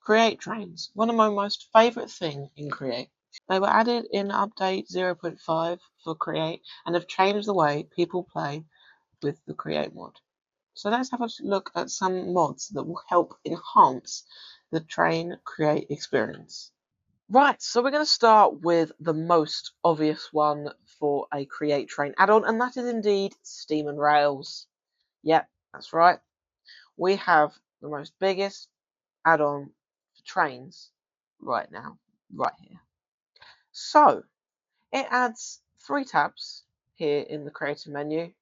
Create trains, one of my most favourite things in Create. They were added in update 0.5 for Create and have changed the way people play with the Create mod. So let's have a look at some mods that will help enhance the train Create experience. Right, so we're going to start with the most obvious one for a Create Train add-on, and that is indeed Steam and Rails. Yep, that's right. We have the most biggest add-on for trains right now, right here. So it adds 3 tabs here in the creative menu.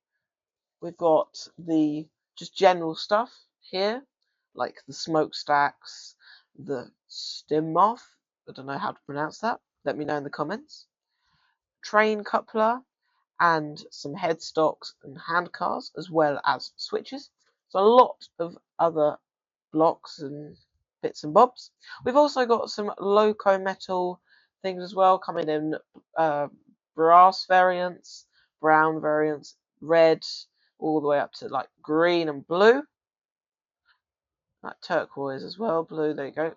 We've got the just general stuff here, like the smokestacks, the stimmoff. I don't know how to pronounce that. Let me know in the comments. Train coupler and some headstocks and handcars, as well as switches. So a lot of other blocks and bits and bobs. We've also got some loco metal things as well, coming in brass variants, brown variants, red, all the way up to like green and blue. Like turquoise as well, blue, there you go.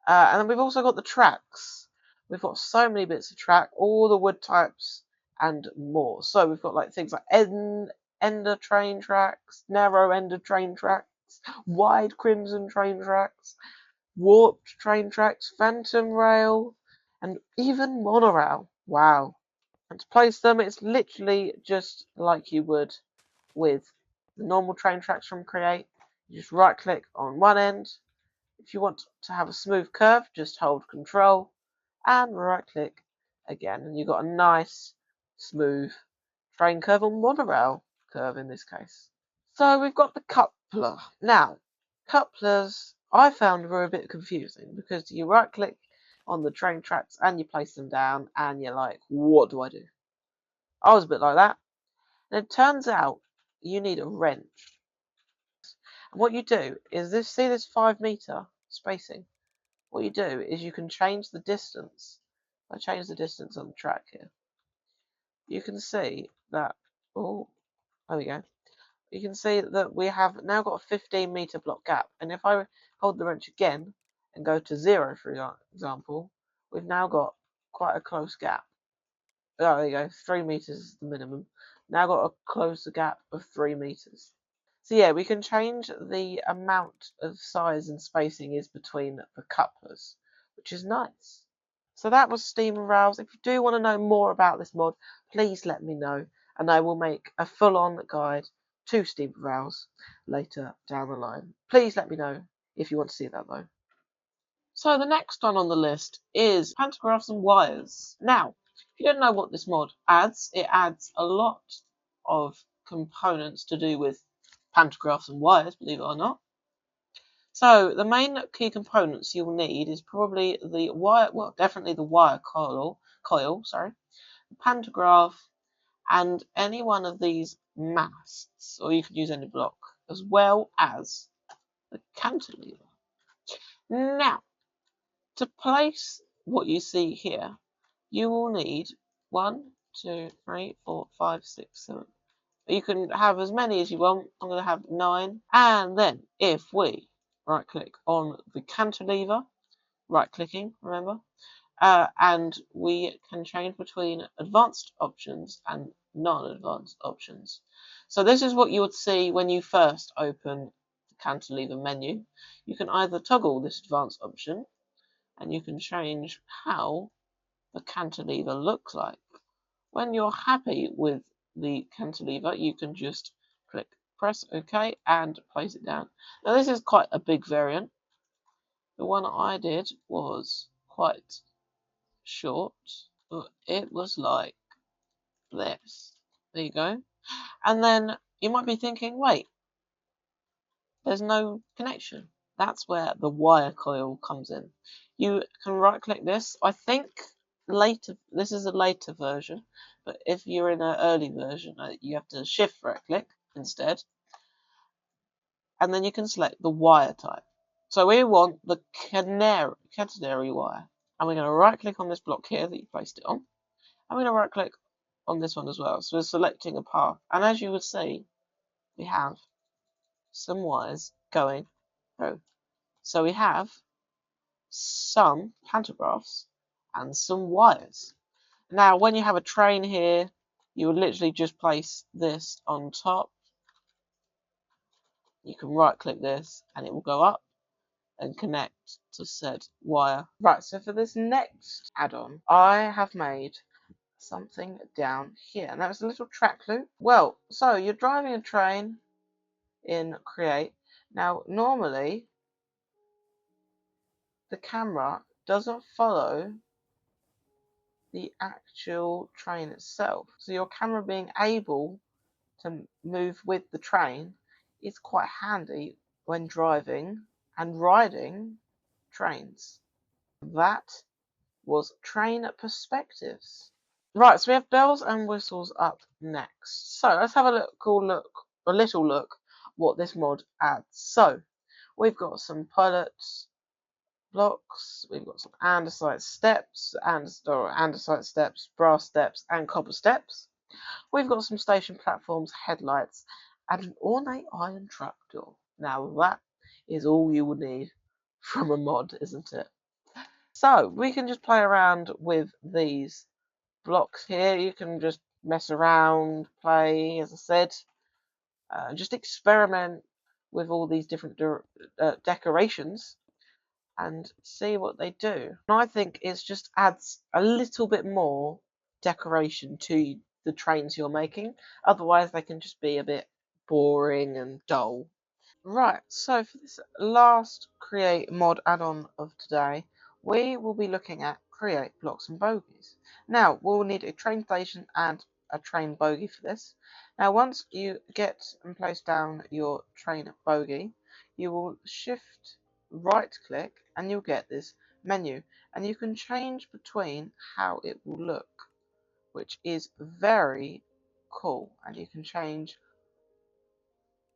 And then we've also got the tracks. We've got so many bits of track, all the wood types and more. So we've got like things like ender train tracks, narrow ender train tracks, wide crimson train tracks, warped train tracks, phantom rail, and even monorail. Wow. And to place them, it's literally just like you would with the normal train tracks from Create. You just right click on one end. If you want to have a smooth curve, just hold Control and right click again, and you've got a nice smooth train curve, or monorail curve in this case. So we've got the coupler. Now, couplers I found were a bit confusing because you right click on the train tracks and you place them down and you're like, what do I do? I was a bit like that. And it turns out you need a wrench. And what you do is see this 5 meter spacing. What you do is you can change the distance. I change the distance on the track here. You can see that, oh, there we go. You can see that we have now got a 15-meter block gap. And if I hold the wrench again and go to 0, for example, we've now got quite a close gap. Oh, there you go, 3 meters is the minimum. Now got a closer gap of 3 meters. So yeah, we can change the amount of size and spacing is between the couplers, which is nice. So that was Steam and Rails. If you do want to know more about this mod, please let me know, and I will make a full-on guide to Steam and Rails later down the line. Please let me know if you want to see that though. So the next one on the list is Pantographs and wires. Now, if you don't know what this mod adds, it adds a lot of components to do with pantographs and wires, believe it or not. So the main key components you'll need is probably the wire, well, definitely the wire coil, the pantograph, and any one of these masts, or you can use any block, as well as the cantilever. Now, to place what you see here, you will need 1, 2, 3, 4, 5, 6, 7. You can have as many as you want. I'm going to have 9. And then if we right click on the cantilever, right clicking, remember, and we can change between advanced options and non-advanced options. So this is what you would see when you first open the cantilever menu. You can either toggle this advanced option and you can change how the cantilever looks like. When you're happy with the cantilever, you can just press OK and place it down. Now this is quite a big variant. The one I did was quite short, but it was like this. There you go. And then you might be thinking, wait, there's no connection. That's where the wire coil comes in. You can right click this. I think later, this is a later version, but if you're in an early version, you have to shift right click instead. And then you can select the wire type. So we want the catenary wire. And we're going to right click on this block here that you placed it on. I'm going to right click on this one as well. So we're selecting a path. And as you would see, we have some wires going through. So we have some pantographs, and some wires. Now, when you have a train here, you would literally just place this on top. You can right click this and it will go up and connect to said wire. Right, so for this next add-on, I have made something down here. Now it's a little track loop. Well, so you're driving a train in Create. Now, normally the camera doesn't follow the actual train itself. So your camera being able to move with the train is quite handy when driving and riding trains. That was train perspectives. Right, so we have bells and whistles up next. So let's have a little look what this mod adds. So we've got some pilots blocks, we've got some andesite steps, andesite steps, brass steps, and copper steps. We've got some station platforms, headlights, and an ornate iron trapdoor. Now that is all you would need from a mod, isn't it? So we can just play around with these blocks here. You can just mess around, play, as I said, just experiment with all these different decorations and see what they do. And I think it just adds a little bit more decoration to the trains you're making. Otherwise, they can just be a bit boring and dull. Right, so for this last create mod add-on of today, we will be looking at create blocks and bogies. Now, we'll need a train station and a train bogie for this. Now, once you get and place down your train bogie, you will shift right click and you'll get this menu. And you can change between how it will look, which is very cool. And you can change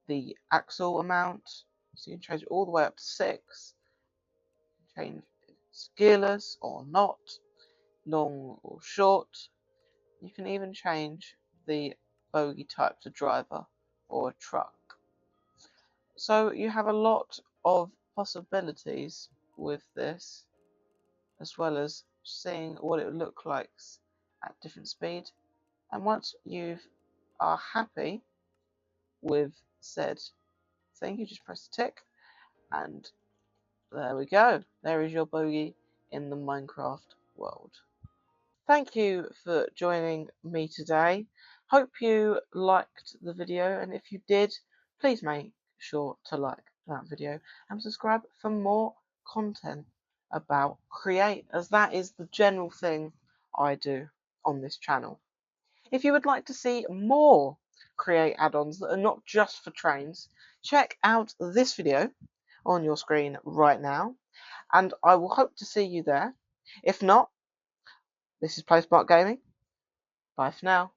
the axle amount, so you can change it all the way up to 6. Change if it's gearless or not, long or short. You can even change the bogie type to driver or a truck. So you have a lot of possibilities with this, as well as seeing what it would look like at different speed. And once you are happy with said thing, you just press the tick and there we go. There is your bogie in the Minecraft world. Thank you for joining me today. Hope you liked the video, and if you did, please make sure to like that video and subscribe for more content about Create, as that is the general thing I do on this channel. If you would like to see more Create add-ons that are not just for trains, check out this video on your screen right now, and I will hope to see you there. If not, this is SmartGaming. Bye for now.